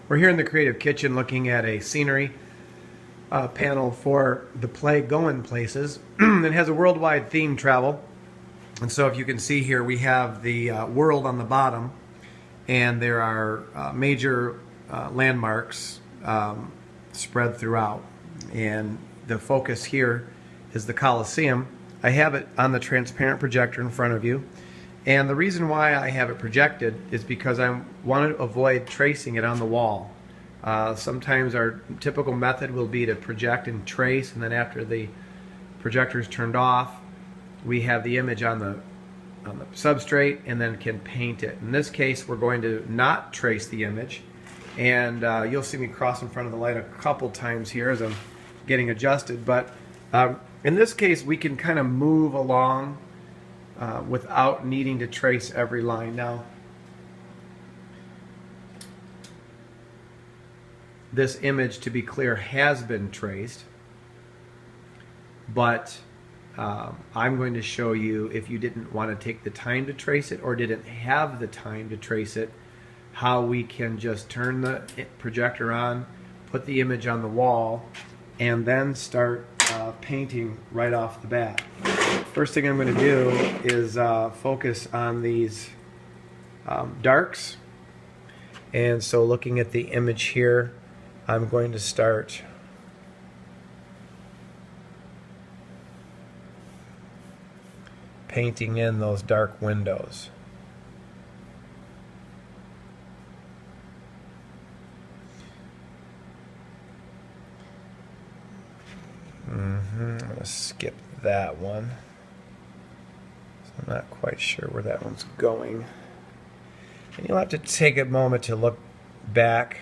We're here in the Creative Kitchen looking at a scenery panel for the play Going Places. It has a worldwide theme travel. And so if you can see here, we have the world on the bottom, and there are major landmarks spread throughout. And the focus here is the Colosseum. I have it on the transparent projector in front of you. And the reason why I have it projected is because I want to avoid tracing it on the wall. Sometimes our typical method will be to project and trace, and then after the projector is turned off, we have the image on the substrate and then can paint it. In this case, we're going to not trace the image, and you'll see me cross in front of the light a couple times here as I'm getting adjusted, but in this case we can kind of move along without needing to trace every line. Now, this image, to be clear, has been traced, but I'm going to show you, if you didn't want to take the time to trace it or didn't have the time to trace it, how we can just turn the projector on, put the image on the wall, and then start painting right off the bat. First thing I'm going to do is focus on these darks. And so looking at the image here, I'm going to start painting in those dark windows. I'm going to skip that one. So I'm not quite sure where that one's going. And you'll have to take a moment to look back.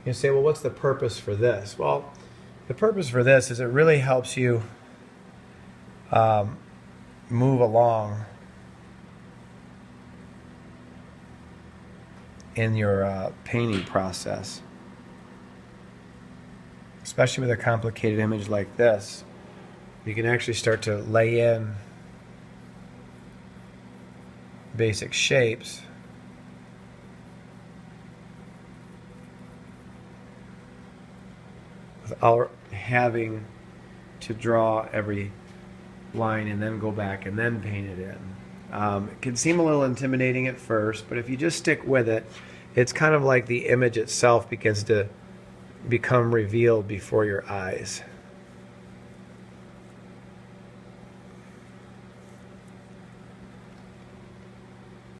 You say, well, what's the purpose for this? Well, the purpose for this is it really helps you move along in your painting process, especially with a complicated image like this. You can actually start to lay in basic shapes without having to draw every line and then go back and then paint it in. It can seem a little intimidating at first, but if you just stick with it, it's kind of like the image itself begins to become revealed before your eyes.